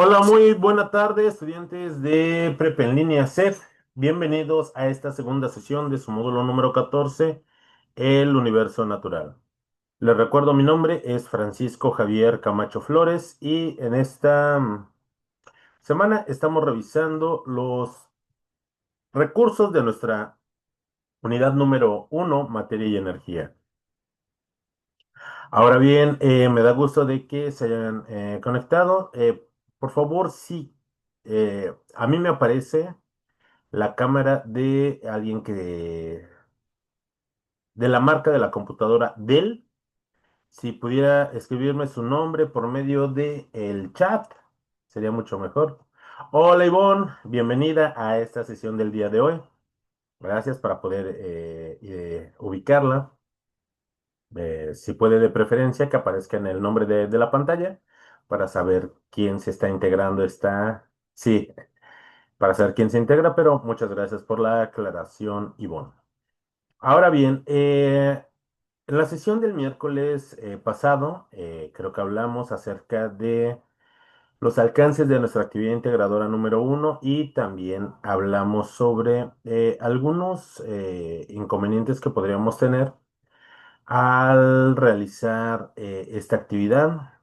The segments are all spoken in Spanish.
Hola, muy buena tarde, estudiantes de Prepa en línea CEF. Bienvenidos a esta segunda sesión de su módulo número 14, El Universo Natural. Les recuerdo, mi nombre es Francisco Javier Camacho Flores y en esta semana estamos revisando los recursos de nuestra unidad número 1, Materia y Energía. Ahora bien, me da gusto de que se hayan conectado. Por favor, sí, a mí me aparece la cámara de alguien de la marca de la computadora Dell. Si pudiera escribirme su nombre por medio de el chat, sería mucho mejor. Hola Ivonne, bienvenida a esta sesión del día de hoy. Gracias para poder ubicarla. Si puede de preferencia que aparezca en el nombre de la pantalla para saber quién se está integrando. Sí, para saber quién se integra, pero muchas gracias por la aclaración, Ivonne. Ahora bien, en la sesión del miércoles pasado, creo que hablamos acerca de los alcances de nuestra actividad integradora número 1 y también hablamos sobre algunos inconvenientes que podríamos tener al realizar esta actividad,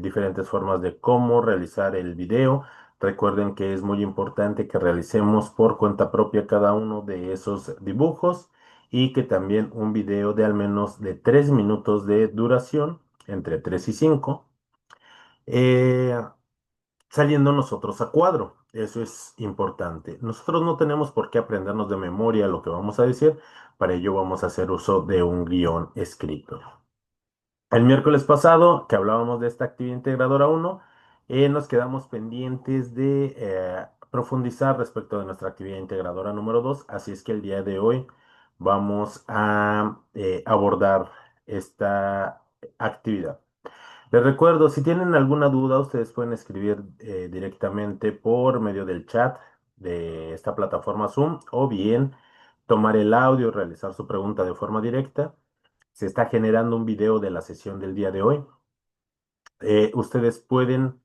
diferentes formas de cómo realizar el video. Recuerden que es muy importante que realicemos por cuenta propia cada uno de esos dibujos y que también un video de al menos de 3 minutos de duración, entre 3 y 5, eh, saliendo nosotros a cuadro. Eso es importante. Nosotros no tenemos por qué aprendernos de memoria lo que vamos a decir. Para ello vamos a hacer uso de un guión escrito. El miércoles pasado, que hablábamos de esta actividad integradora 1, nos quedamos pendientes de profundizar respecto de nuestra actividad integradora número 2. Así es que el día de hoy vamos a abordar esta actividad. Les recuerdo, si tienen alguna duda, ustedes pueden escribir directamente por medio del chat de esta plataforma Zoom o bien tomar el audio y realizar su pregunta de forma directa. Se está generando un video de la sesión del día de hoy. Ustedes pueden,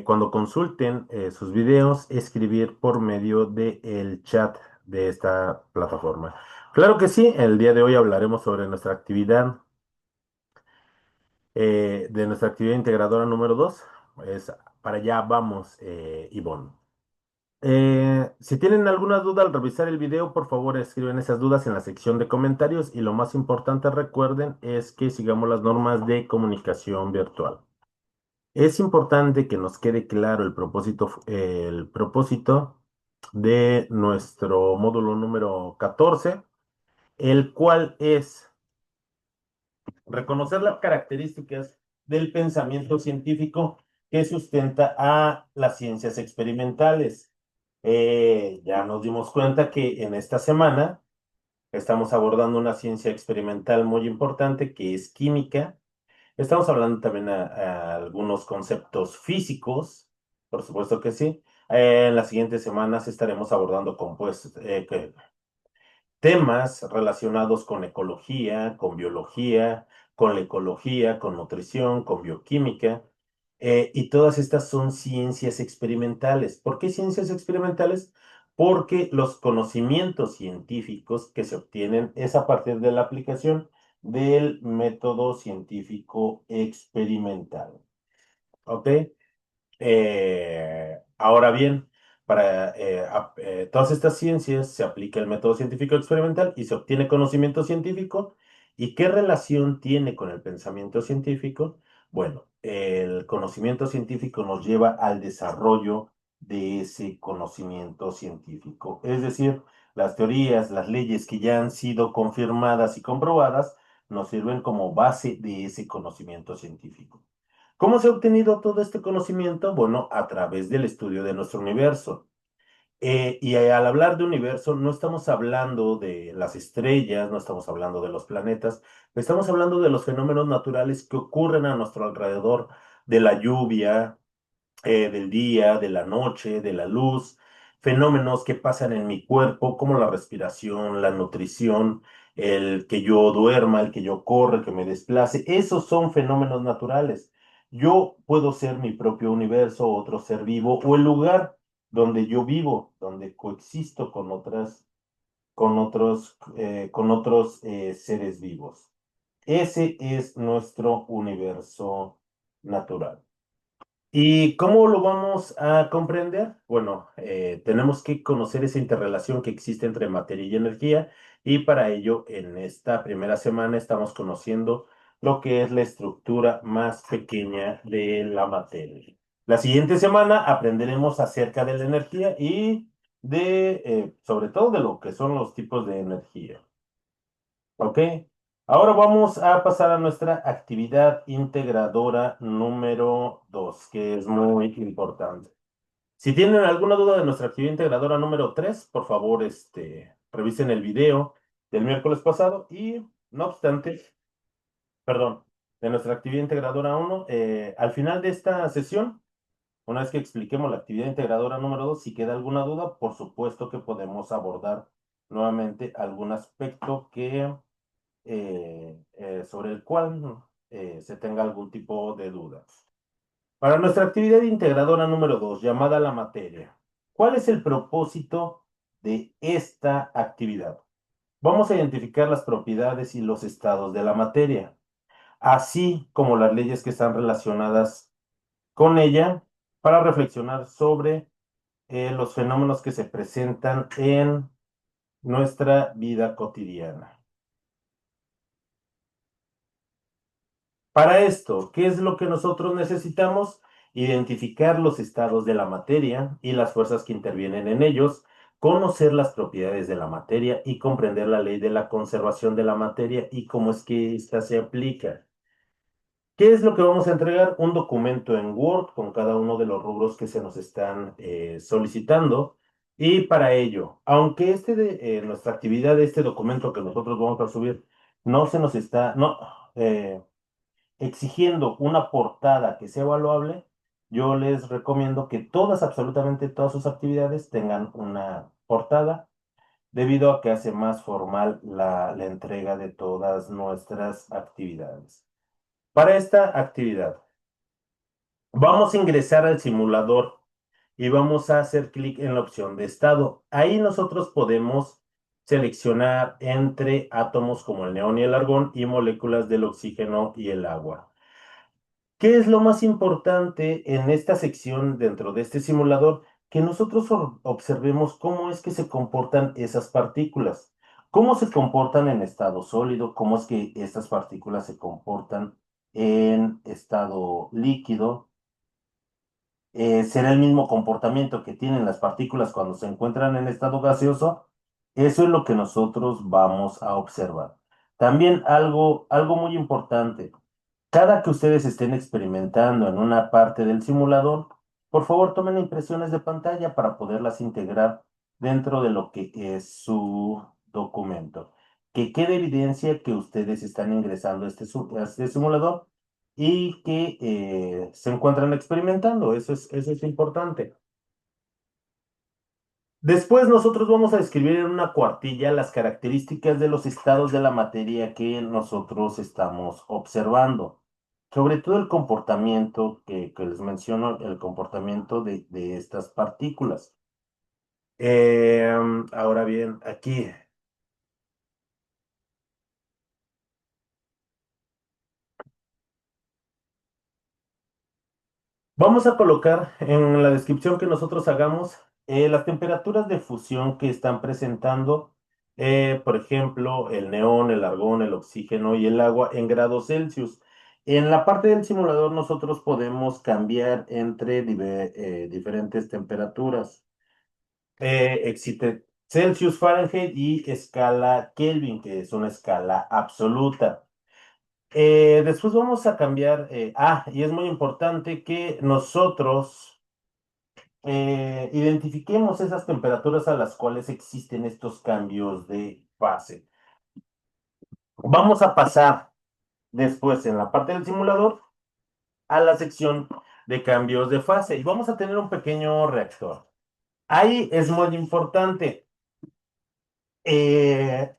cuando consulten sus videos, escribir por medio del chat de esta plataforma. Claro que sí, el día de hoy hablaremos sobre nuestra actividad, de nuestra actividad integradora número 2. Para allá vamos, Ivonne. Si tienen alguna duda al revisar el video, por favor escriben esas dudas en la sección de comentarios y lo más importante, recuerden, es que sigamos las normas de comunicación virtual. Es importante que nos quede claro el propósito de nuestro módulo número 14, el cual es reconocer las características del pensamiento científico que sustenta a las ciencias experimentales. Ya nos dimos cuenta que en esta semana estamos abordando una ciencia experimental muy importante que es química. Estamos hablando también a algunos conceptos físicos, por supuesto que sí. En las siguientes semanas estaremos abordando compuestos, temas relacionados con ecología, con biología, con la ecología, con nutrición, con bioquímica, y todas estas son ciencias experimentales. ¿Por qué ciencias experimentales? Porque los conocimientos científicos que se obtienen es a partir de la aplicación del método científico experimental. ¿Ok? Ahora bien, para todas estas ciencias se aplica el método científico experimental y se obtiene conocimiento científico. ¿Y qué relación tiene con el pensamiento científico? Bueno, el conocimiento científico nos lleva al desarrollo de ese conocimiento científico. Es decir, las teorías, las leyes que ya han sido confirmadas y comprobadas nos sirven como base de ese conocimiento científico. ¿Cómo se ha obtenido todo este conocimiento? Bueno, a través del estudio de nuestro universo. Y al hablar de universo, no estamos hablando de las estrellas, no estamos hablando de los planetas, estamos hablando de los fenómenos naturales que ocurren a nuestro alrededor, de la lluvia, del día, de la noche, de la luz, fenómenos que pasan en mi cuerpo, como la respiración, la nutrición, el que yo duerma, el que yo corra, el que me desplace. Esos son fenómenos naturales. Yo puedo ser mi propio universo, otro ser vivo, o el lugar donde yo vivo, donde coexisto con otros seres vivos. Ese es nuestro universo natural. ¿Y cómo lo vamos a comprender? Bueno, tenemos que conocer esa interrelación que existe entre materia y energía y para ello en esta primera semana estamos conociendo lo que es la estructura más pequeña de la materia. La siguiente semana aprenderemos acerca de la energía y sobre todo de lo que son los tipos de energía. ¿Ok? Ahora vamos a pasar a nuestra actividad integradora número 2, que es muy importante. Si tienen alguna duda de nuestra actividad integradora número 3, por favor, revisen el video del miércoles pasado y, no obstante, perdón, de nuestra actividad integradora 1, al final de esta sesión, una vez que expliquemos la actividad integradora número 2, si queda alguna duda, por supuesto que podemos abordar nuevamente algún aspecto sobre el cual se tenga algún tipo de duda. Para nuestra actividad integradora número 2, llamada la materia, ¿cuál es el propósito de esta actividad? Vamos a identificar las propiedades y los estados de la materia, así como las leyes que están relacionadas con ella, para reflexionar sobre los fenómenos que se presentan en nuestra vida cotidiana. Para esto, ¿qué es lo que nosotros necesitamos? Identificar los estados de la materia y las fuerzas que intervienen en ellos, conocer las propiedades de la materia y comprender la ley de la conservación de la materia y cómo es que ésta se aplica. ¿Qué es lo que vamos a entregar? Un documento en Word con cada uno de los rubros que se nos están solicitando. Y para ello, aunque nuestra actividad de este documento que nosotros vamos a subir no se nos está, no, exigiendo una portada que sea evaluable, yo les recomiendo que todas, absolutamente todas sus actividades tengan una portada, debido a que hace más formal la entrega de todas nuestras actividades. Para esta actividad, vamos a ingresar al simulador y vamos a hacer clic en la opción de estado. Ahí nosotros podemos seleccionar entre átomos como el neón y el argón y moléculas del oxígeno y el agua. ¿Qué es lo más importante en esta sección dentro de este simulador? Que nosotros observemos cómo es que se comportan esas partículas, cómo se comportan en estado sólido, cómo es que estas partículas se comportan en estado líquido. ¿Será el mismo comportamiento que tienen las partículas cuando se encuentran en estado gaseoso? Eso es lo que nosotros vamos a observar. También algo muy importante. Cada que ustedes estén experimentando en una parte del simulador, por favor tomen impresiones de pantalla para poderlas integrar dentro de lo que es su documento. Que quede evidencia que ustedes están ingresando a este simulador y que se encuentran experimentando. Eso es importante. Después nosotros vamos a describir en una cuartilla las características de los estados de la materia que nosotros estamos observando. Sobre todo el comportamiento que les menciono, el comportamiento de estas partículas. Ahora bien, aquí vamos a colocar en la descripción que nosotros hagamos las temperaturas de fusión que están presentando, por ejemplo, el neón, el argón, el oxígeno y el agua en grados Celsius. En la parte del simulador nosotros podemos cambiar entre diferentes temperaturas. Existe Celsius, Fahrenheit y escala Kelvin, que es una escala absoluta. Después vamos a cambiar, y es muy importante que nosotros identifiquemos esas temperaturas a las cuales existen estos cambios de fase. Vamos a pasar después en la parte del simulador a la sección de cambios de fase y vamos a tener un pequeño reactor. Ahí es muy importante. eh,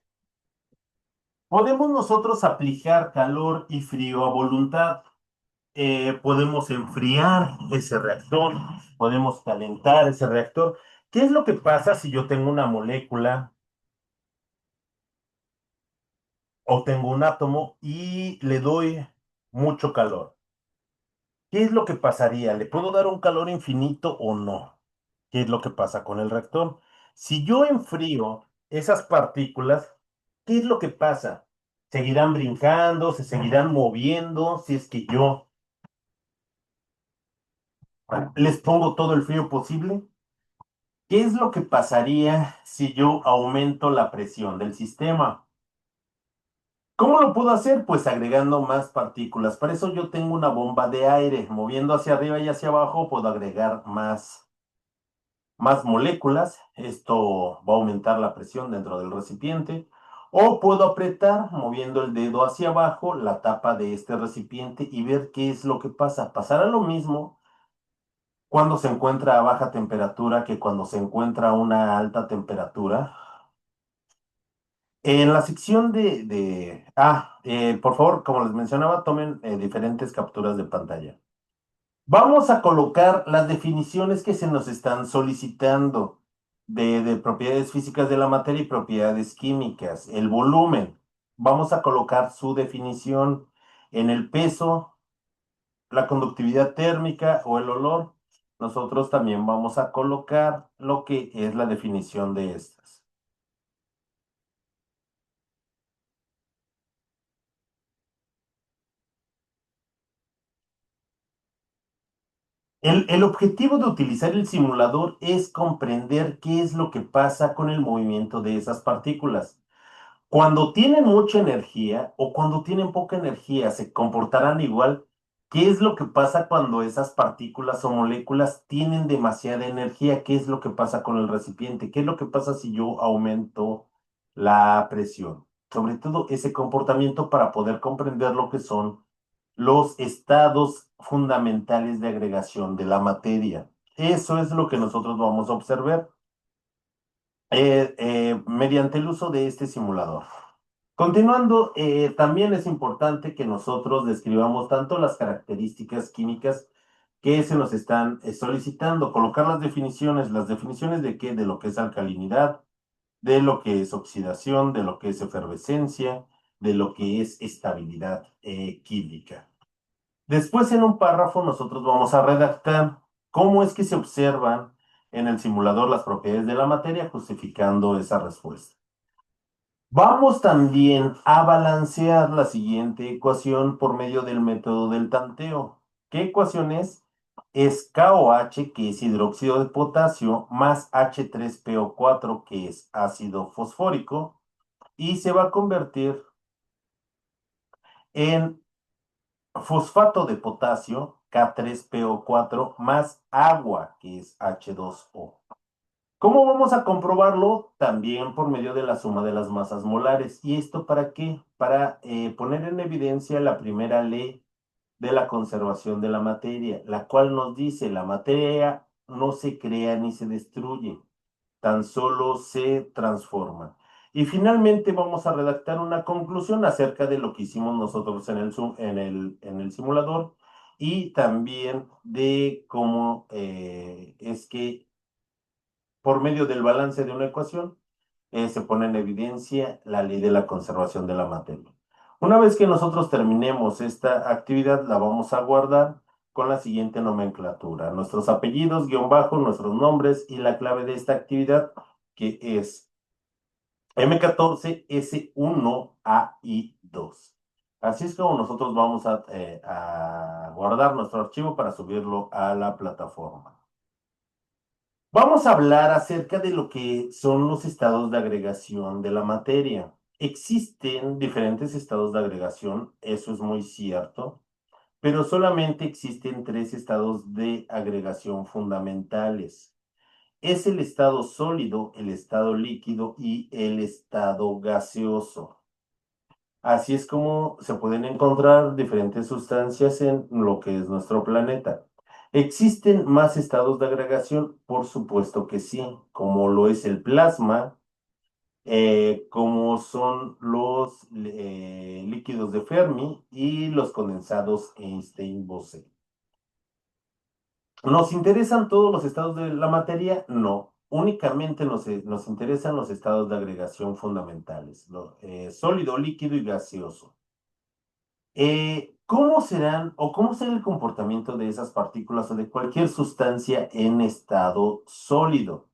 Podemos nosotros aplicar calor y frío a voluntad. podemos enfriar ese reactor, podemos calentar ese reactor. ¿Qué es lo que pasa si yo tengo una molécula o tengo un átomo y le doy mucho calor? ¿Qué es lo que pasaría? ¿Le puedo dar un calor infinito o no? ¿Qué es lo que pasa con el reactor? Si yo enfrío esas partículas, ¿qué es lo que pasa? ¿Seguirán brincando? ¿Se seguirán moviendo? Si es que yo les pongo todo el frío posible. ¿Qué es lo que pasaría si yo aumento la presión del sistema? ¿Cómo lo puedo hacer? Pues agregando más partículas. Para eso yo tengo una bomba de aire. Moviendo hacia arriba y hacia abajo puedo agregar más moléculas. Esto va a aumentar la presión dentro del recipiente. O puedo apretar moviendo el dedo hacia abajo la tapa de este recipiente y ver qué es lo que pasa. Pasará lo mismo cuando se encuentra a baja temperatura que cuando se encuentra a una alta temperatura. En la sección por favor, como les mencionaba, tomen diferentes capturas de pantalla. Vamos a colocar las definiciones que se nos están solicitando de propiedades físicas de la materia y propiedades químicas. El volumen, vamos a colocar su definición en el peso, la conductividad térmica o el olor. Nosotros también vamos a colocar lo que es la definición de estas. El objetivo de utilizar el simulador es comprender qué es lo que pasa con el movimiento de esas partículas. Cuando tienen mucha energía o cuando tienen poca energía, ¿se comportarán igual? ¿Qué es lo que pasa cuando esas partículas o moléculas tienen demasiada energía? ¿Qué es lo que pasa con el recipiente? ¿Qué es lo que pasa si yo aumento la presión? Sobre todo ese comportamiento para poder comprender lo que son los estados fundamentales de agregación de la materia. Eso es lo que nosotros vamos a observar mediante el uso de este simulador. Continuando, también es importante que nosotros describamos tanto las características químicas que se nos están solicitando, colocar las definiciones de qué, de lo que es alcalinidad, de lo que es oxidación, de lo que es efervescencia, de lo que es estabilidad química. Después, en un párrafo, nosotros vamos a redactar cómo es que se observan en el simulador las propiedades de la materia, justificando esa respuesta. Vamos también a balancear la siguiente ecuación por medio del método del tanteo. ¿Qué ecuación es? Es KOH, que es hidróxido de potasio, más H3PO4, que es ácido fosfórico, y se va a convertir en fosfato de potasio, K3PO4, más agua, que es H2O. ¿Cómo vamos a comprobarlo? También por medio de la suma de las masas molares. ¿Y esto para qué? Para poner en evidencia la primera ley de la conservación de la materia, la cual nos dice la materia no se crea ni se destruye, tan solo se transforma. Y finalmente vamos a redactar una conclusión acerca de lo que hicimos nosotros en el simulador y también de cómo es que por medio del balance de una ecuación, se pone en evidencia la ley de la conservación de la materia. Una vez que nosotros terminemos esta actividad, la vamos a guardar con la siguiente nomenclatura. Nuestros apellidos, guión bajo, nuestros nombres y la clave de esta actividad, que es M14S1AI2. Así es como nosotros vamos a guardar nuestro archivo para subirlo a la plataforma. Vamos a hablar acerca de lo que son los estados de agregación de la materia. Existen diferentes estados de agregación, eso es muy cierto, pero solamente existen tres estados de agregación fundamentales. Es el estado sólido, el estado líquido y el estado gaseoso. Así es como se pueden encontrar diferentes sustancias en lo que es nuestro planeta. ¿Existen más estados de agregación? Por supuesto que sí, como lo es el plasma, como son los líquidos de Fermi y los condensados Einstein-Bose. ¿Nos interesan todos los estados de la materia? No. Únicamente nos interesan los estados de agregación fundamentales, sólido, líquido y gaseoso. ¿Cómo serán o cómo será el comportamiento de esas partículas o de cualquier sustancia en estado sólido?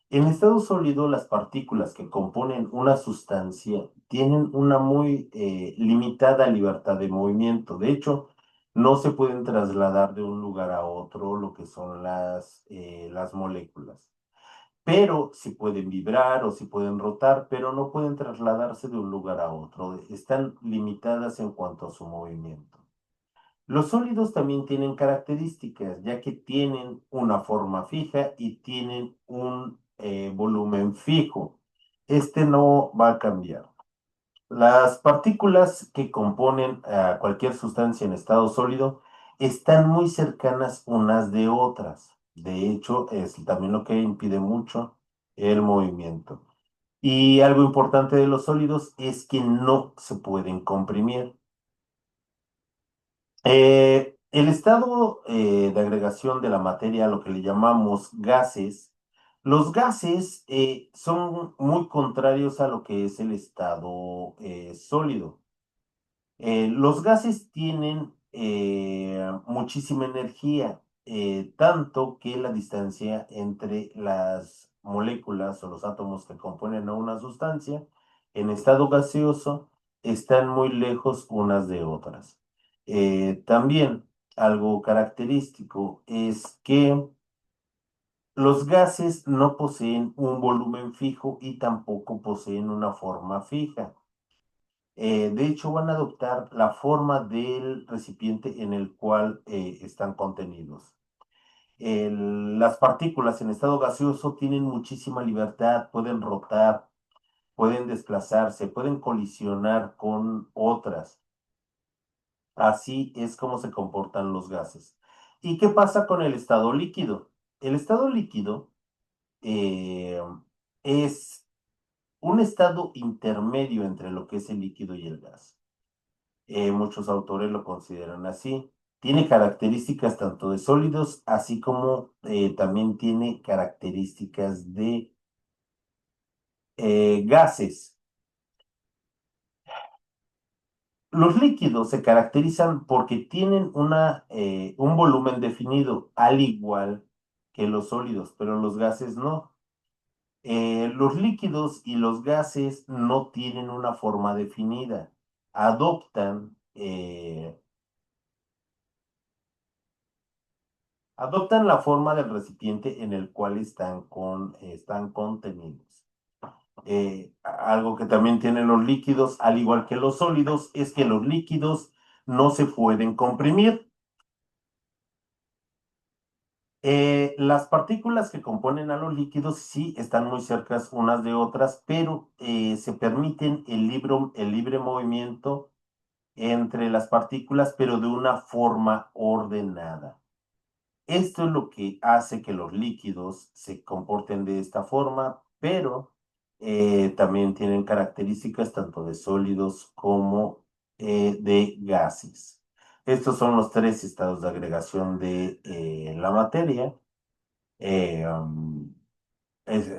En estado sólido, las partículas que componen una sustancia tienen una muy limitada libertad de movimiento. De hecho, no se pueden trasladar de un lugar a otro lo que son las moléculas. Pero sí pueden vibrar o sí pueden rotar, pero no pueden trasladarse de un lugar a otro. Están limitadas en cuanto a su movimiento. Los sólidos también tienen características, ya que tienen una forma fija y tienen un volumen fijo. Este no va a cambiar. Las partículas que componen a cualquier sustancia en estado sólido están muy cercanas unas de otras. De hecho, es también lo que impide mucho el movimiento. Y algo importante de los sólidos es que no se pueden comprimir. El estado de agregación de la materia, lo que le llamamos gases, los gases son muy contrarios a lo que es el estado sólido. Los gases tienen muchísima energía, tanto que la distancia entre las moléculas o los átomos que componen a una sustancia en estado gaseoso están muy lejos unas de otras. También algo característico es que los gases no poseen un volumen fijo y tampoco poseen una forma fija. De hecho, van a adoptar la forma del recipiente en el cual están contenidos. Las partículas en estado gaseoso tienen muchísima libertad, pueden rotar, pueden desplazarse, pueden colisionar con otras. Así es como se comportan los gases. ¿Y qué pasa con el estado líquido? El estado líquido eh, es un estado intermedio entre lo que es el líquido y el gas. Muchos autores lo consideran así. Tiene características tanto de sólidos, así como también tiene características de gases. Los líquidos se caracterizan porque tienen un volumen definido, al igual que los sólidos, pero los gases no. Los líquidos y los gases no tienen una forma definida. Adoptan la forma del recipiente en el cual están contenidos. Algo que también tienen los líquidos, al igual que los sólidos, es que los líquidos no se pueden comprimir. Las partículas que componen a los líquidos sí están muy cercas unas de otras, pero se permiten el libre movimiento entre las partículas, pero de una forma ordenada. Esto es lo que hace que los líquidos se comporten de esta forma, pero también tienen características tanto de sólidos como de gases. Estos son los tres estados de agregación de la materia. Eh, um, es-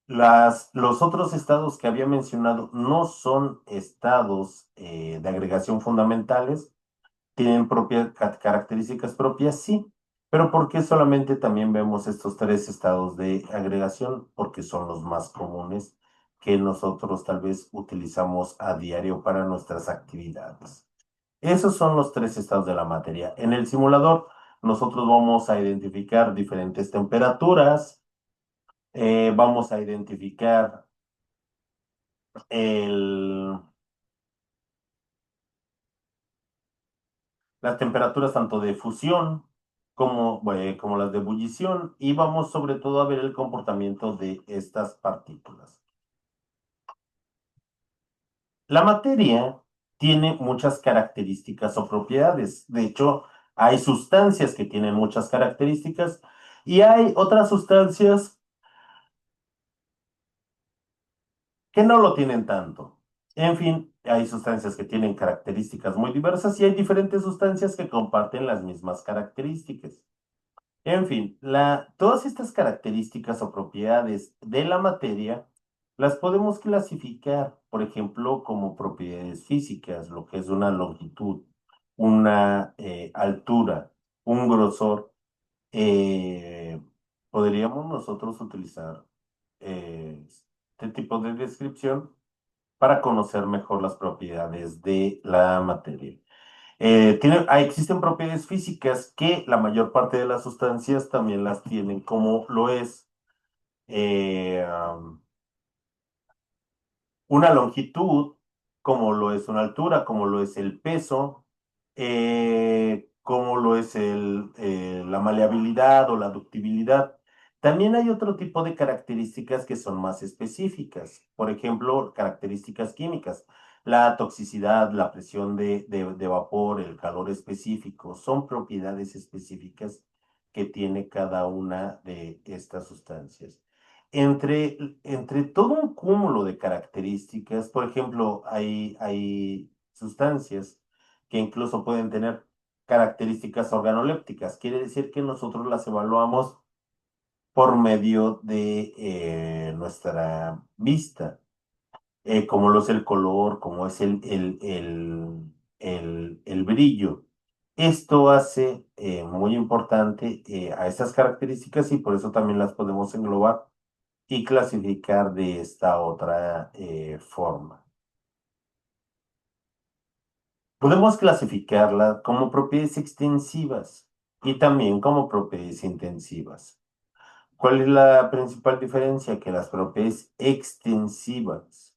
los otros estados que había mencionado no son estados de agregación fundamentales, tienen características propias, sí, pero ¿por qué solamente también vemos estos tres estados de agregación? Porque son los más comunes que nosotros tal vez utilizamos a diario para nuestras actividades. Esos son los tres estados de la materia. En el simulador, nosotros vamos a identificar diferentes temperaturas, vamos a identificar el las temperaturas tanto de fusión como las de ebullición y vamos sobre todo a ver el comportamiento de estas partículas. La materia tiene muchas características o propiedades. De hecho, hay sustancias que tienen muchas características y hay otras sustancias que no lo tienen tanto. En fin, hay sustancias que tienen características muy diversas y hay diferentes sustancias que comparten las mismas características. En fin, todas estas características o propiedades de la materia las podemos clasificar, por ejemplo, como propiedades físicas, lo que es una longitud, una altura, un grosor. Eh, Podríamos nosotros utilizar este tipo de descripción para conocer mejor las propiedades de la materia. Existen propiedades físicas que la mayor parte de las sustancias también las tienen, como lo es eh, una longitud, como lo es una altura, como lo es el peso, como lo es la maleabilidad o la ductibilidad. También hay otro tipo de características que son más específicas. Por ejemplo, características químicas. La toxicidad, la presión de vapor, el calor específico, son propiedades específicas que tiene cada una de estas sustancias. Entre todo un cúmulo de características, por ejemplo, hay sustancias que incluso pueden tener características organolépticas. Quiere decir que nosotros las evaluamos por medio de nuestra vista, como lo es el color, como es el brillo. Esto hace muy importante a esas características y por eso también las podemos englobar y clasificar de esta otra forma. Podemos clasificarla como propiedades extensivas y también como propiedades intensivas. ¿Cuál es la principal diferencia? Que las propiedades extensivas,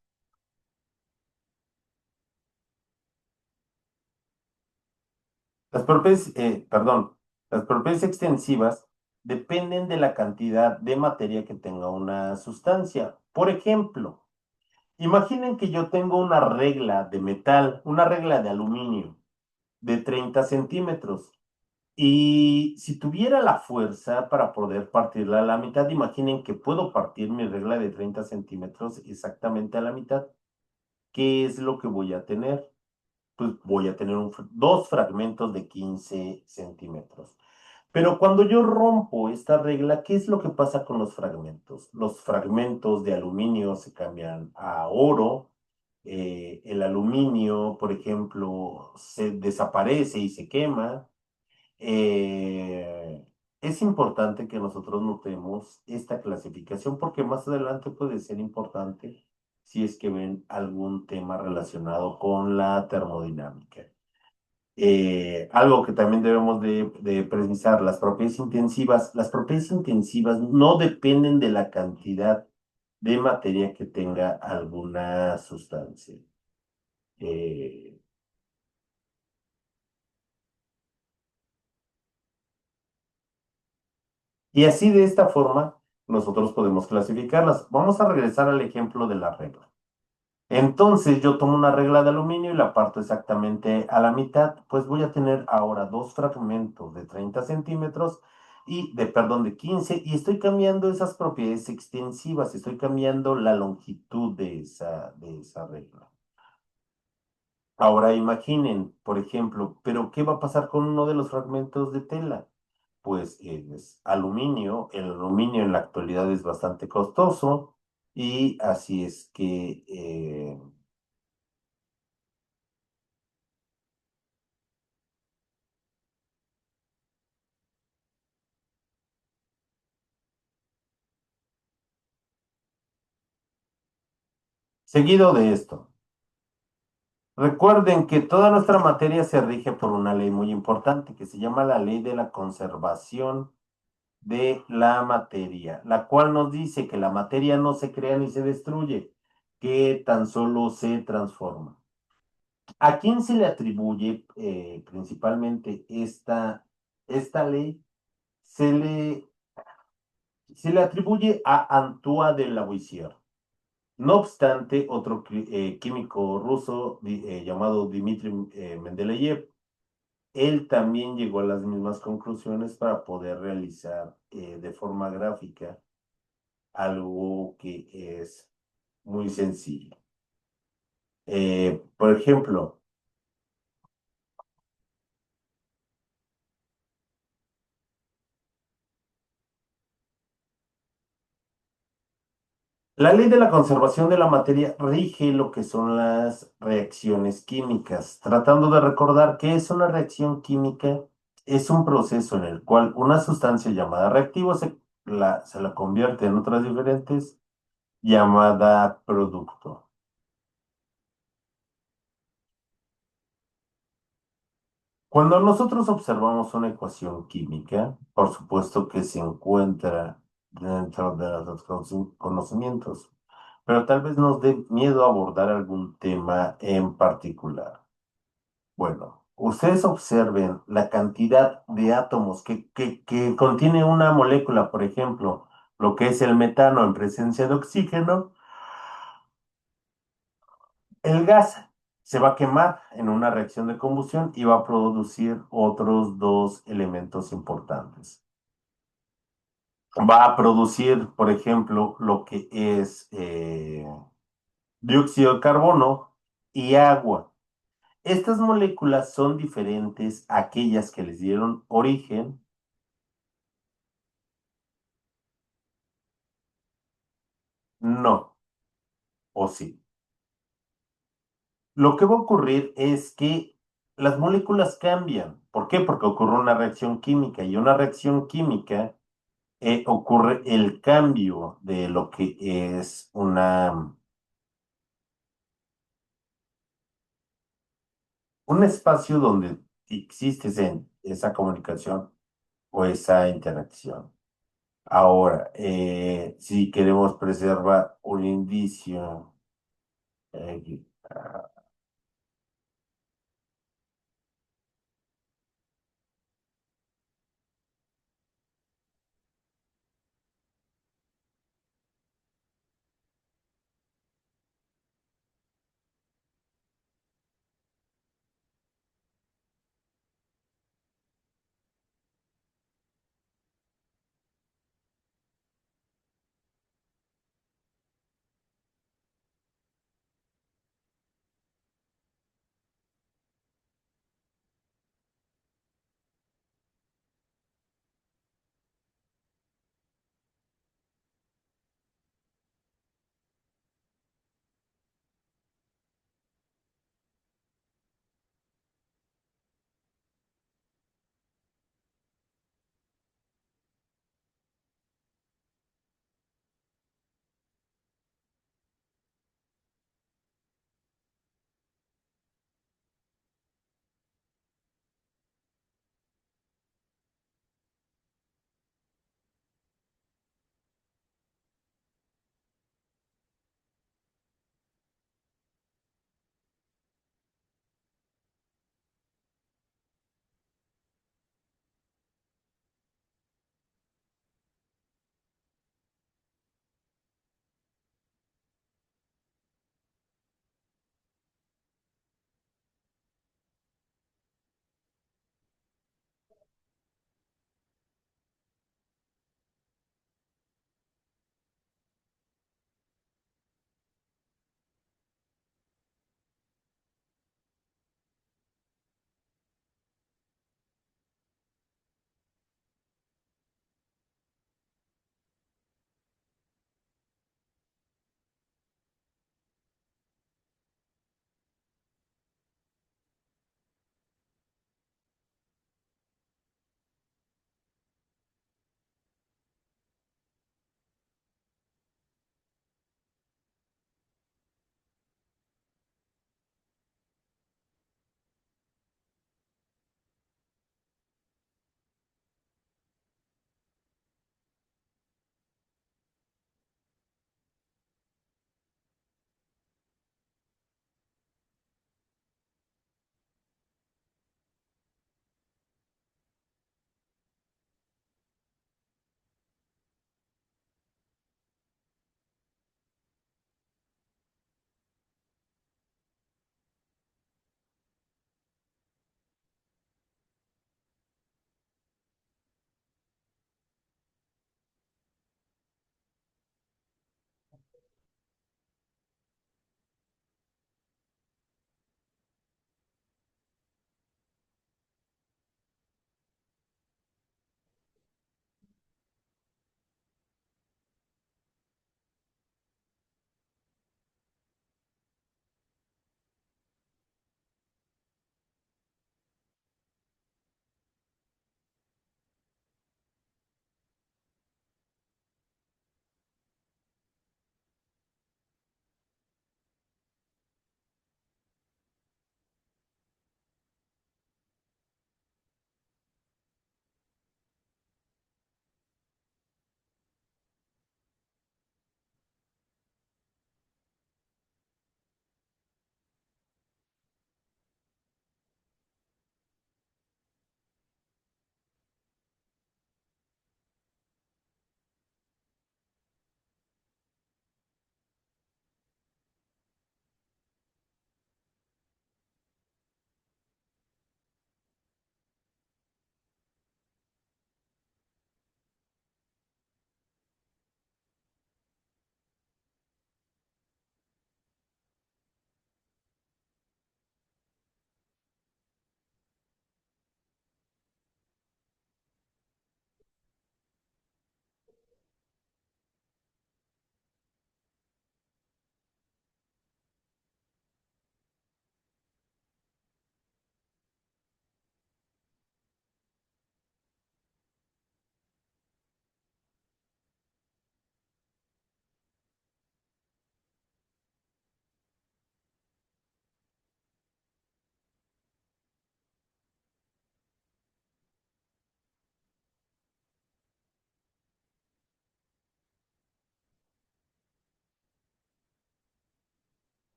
perdón, las propiedades extensivas dependen de la cantidad de materia que tenga una sustancia. Por ejemplo, imaginen que yo tengo una regla de metal, una regla de aluminio de 30 centímetros. Y si tuviera la fuerza para poder partirla a la mitad, imaginen que puedo partir mi regla de 30 centímetros exactamente a la mitad. ¿Qué es lo que voy a tener? Pues voy a tener dos fragmentos de 15 centímetros. Pero cuando yo rompo esta regla, ¿qué es lo que pasa con los fragmentos? Los fragmentos de aluminio se cambian a oro. El aluminio, por ejemplo, se desaparece y se quema. Eh, es importante que nosotros notemos esta clasificación porque más adelante puede ser importante si es que ven algún tema relacionado con la termodinámica. Algo que también debemos de precisar, las propiedades intensivas no dependen de la cantidad de materia que tenga alguna sustancia. Eh, y así de esta forma nosotros podemos clasificarlas. Vamos a regresar al ejemplo de la regla. Entonces yo tomo una regla de aluminio y la parto exactamente a la mitad, pues voy a tener ahora dos fragmentos de 30 centímetros perdón, de 15 y estoy cambiando esas propiedades extensivas, estoy cambiando la longitud de esa regla. Ahora imaginen, por ejemplo, pero ¿qué va a pasar con uno de los fragmentos de tela? Pues es aluminio, el aluminio en la actualidad es bastante costoso y así es que seguido de esto, recuerden que toda nuestra materia se rige por una ley muy importante que se llama la ley de la conservación de la materia, la cual nos dice que la materia no se crea ni se destruye, que tan solo se transforma. ¿A quién se le atribuye principalmente esta ley? Se le, Se le atribuye a Antoine de Lavoisier. No obstante, otro químico ruso llamado Dmitri Mendeleev, él también llegó a las mismas conclusiones para poder realizar de forma gráfica algo que es. muy sencilla. Por ejemplo, la ley de la conservación de la materia rige lo que son las reacciones químicas. Tratando de recordar qué es una reacción química, es un proceso en el cual una sustancia llamada reactivo se la convierte en otras diferentes llamada producto. Cuando nosotros observamos una ecuación química, por supuesto que se encuentra dentro de los conocimientos, pero tal vez nos dé miedo abordar algún tema en particular. Bueno, ustedes observen la cantidad de átomos que contiene una molécula, por ejemplo, lo que es el metano en presencia de oxígeno, el gas se va a quemar en una reacción de combustión y va a producir otros dos elementos importantes. Va a producir, por ejemplo, lo que es dióxido de carbono y agua. Estas moléculas son diferentes a aquellas que les dieron origen. No, o sí. Lo que va a ocurrir es que las moléculas cambian. ¿Por qué? Porque ocurre una reacción química y una reacción química ocurre el cambio de lo que es un espacio donde existe esa comunicación o esa interacción. Ahora, si queremos preservar un indicio, eh,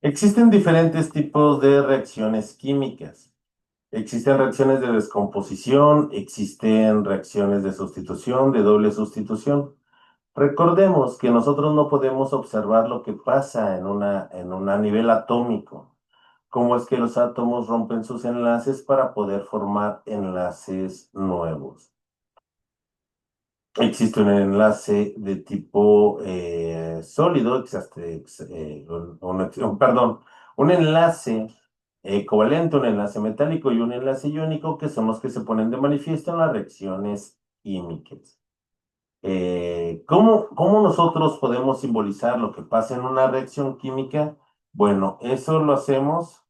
Existen diferentes tipos de reacciones químicas. Existen reacciones de descomposición, existen reacciones de sustitución, de doble sustitución. Recordemos que nosotros no podemos observar lo que pasa a nivel atómico. Cómo es que los átomos rompen sus enlaces para poder formar enlaces nuevos. Existe un enlace de tipo sólido, perdón, un enlace covalente, un enlace metálico y un enlace iónico que son los que se ponen de manifiesto en las reacciones químicas. ¿Cómo nosotros podemos simbolizar lo que pasa en una reacción química? Bueno, eso lo hacemos.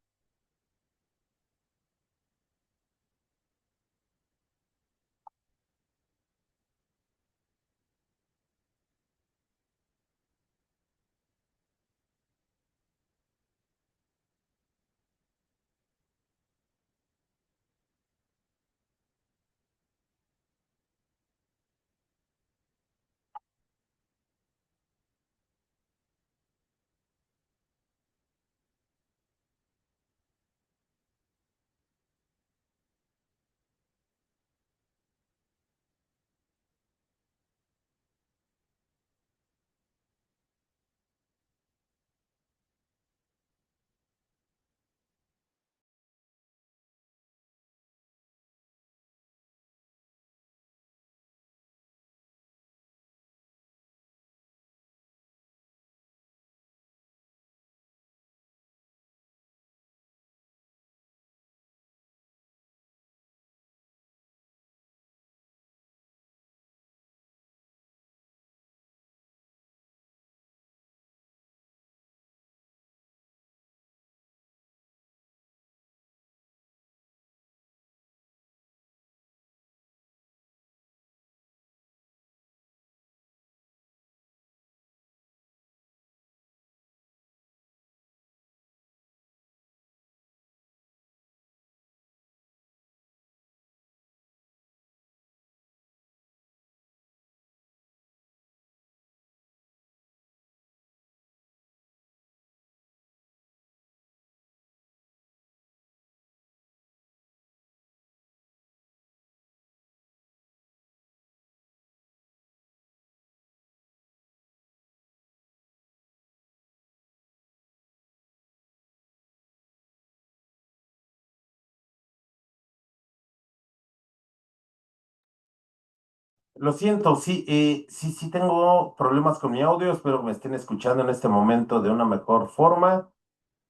Lo siento, sí, sí tengo problemas con mi audio, espero me estén escuchando en este momento de una mejor forma.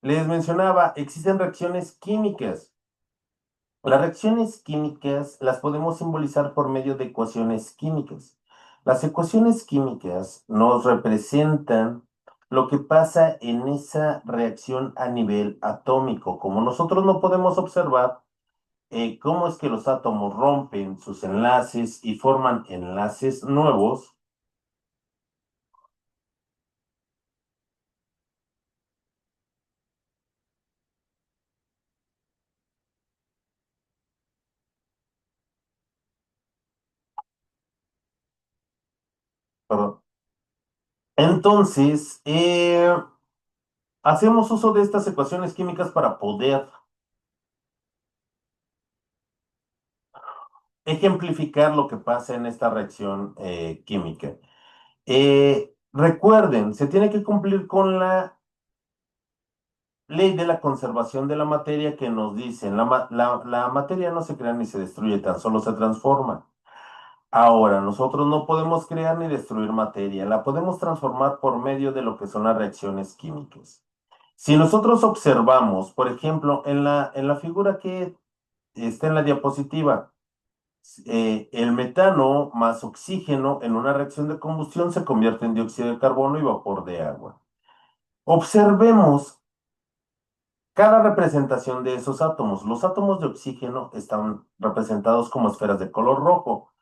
Les mencionaba, existen reacciones químicas. Las reacciones químicas las podemos simbolizar por medio de ecuaciones químicas. Las ecuaciones químicas nos representan lo que pasa en esa reacción a nivel atómico. Como nosotros no podemos observar cómo es que los átomos rompen sus enlaces y forman enlaces nuevos, perdón. Entonces, hacemos uso de estas ecuaciones químicas para poder ejemplificar lo que pasa en esta reacción química. Recuerden, se tiene que cumplir con la ley de la conservación de la materia que nos dice, la materia no se crea ni se destruye, tan solo se transforma. Ahora, nosotros no podemos crear ni destruir materia, la podemos transformar por medio de lo que son las reacciones químicas. Si nosotros observamos, por ejemplo, en la figura que está en la diapositiva, el metano más oxígeno en una reacción de combustión se convierte en dióxido de carbono y vapor de agua. Observemos cada representación de esos átomos. Los átomos de oxígeno están representados como esferas de color rojo.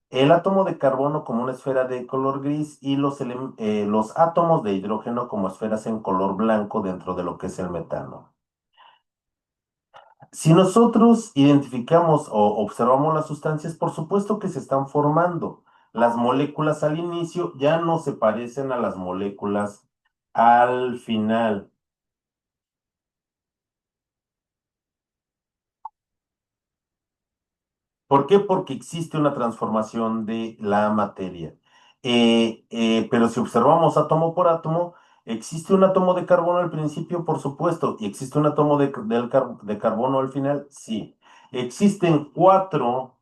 El átomo de carbono como una esfera de color gris y los átomos de hidrógeno como esferas en color blanco dentro de lo que es el metano. Si nosotros identificamos o observamos las sustancias, por supuesto que se están formando. Las moléculas al inicio ya no se parecen a las moléculas al final. ¿Por qué? Porque existe una transformación de la materia. Pero si observamos átomo por átomo, ¿existe un átomo de carbono al principio? Por supuesto. ¿Y existe un átomo de carbono al final? Sí. Existen cuatro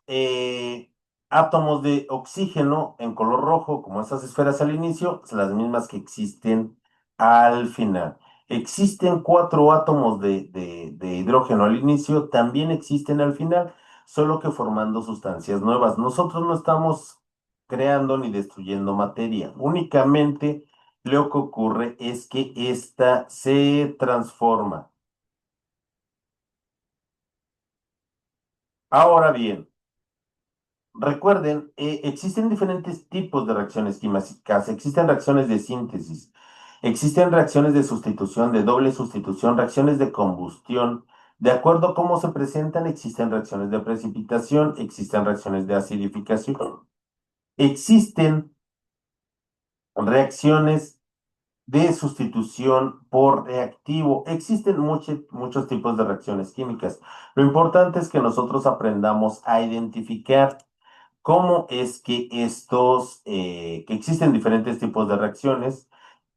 eh, átomos de oxígeno en color rojo, como esas esferas al inicio, las mismas que existen al final. Existen cuatro átomos de hidrógeno al inicio, también existen al final, solo que formando sustancias nuevas. Nosotros no estamos creando ni destruyendo materia, únicamente lo que ocurre es que ésta se transforma. Ahora bien, recuerden, existen diferentes tipos de reacciones químicas. Existen reacciones de síntesis, existen reacciones de sustitución, de doble sustitución, reacciones de combustión. De acuerdo a cómo se presentan, existen reacciones de precipitación, existen reacciones de acidificación, existen reacciones de sustitución por reactivo. Existen muchos tipos de reacciones químicas. Lo importante es que nosotros aprendamos a identificar cómo es que que existen diferentes tipos de reacciones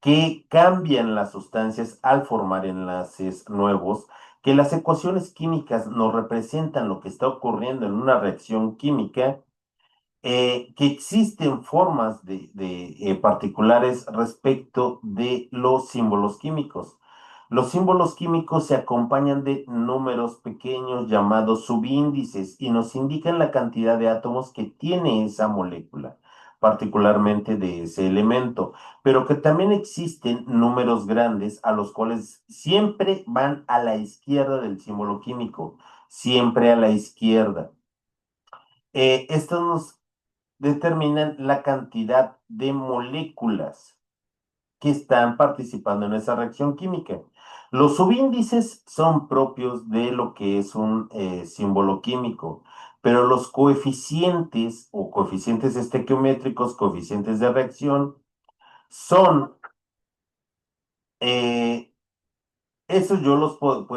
que cambian las sustancias al formar enlaces nuevos, que las ecuaciones químicas nos representan lo que está ocurriendo en una reacción química, que existen formas particulares respecto de los símbolos químicos. Los símbolos químicos se acompañan de números pequeños llamados subíndices y nos indican la cantidad de átomos que tiene esa molécula, particularmente de ese elemento, pero que también existen números grandes a los cuales siempre van a la izquierda del símbolo químico, siempre a la izquierda. Estos nos determinan la cantidad de moléculas que están participando en esa reacción química. Los subíndices son propios de lo que es un símbolo químico, pero los coeficientes o coeficientes estequiométricos, coeficientes de reacción, son, eh, esos yo los puedo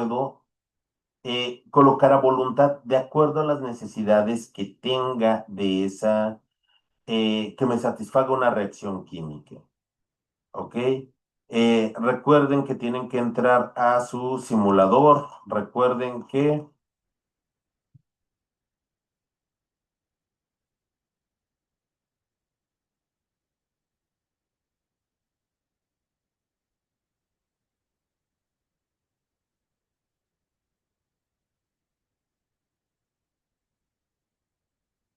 colocar a voluntad de acuerdo a las necesidades que tenga de que me satisfaga una reacción química. ¿Ok? Recuerden que tienen que entrar a su simulador. Recuerden que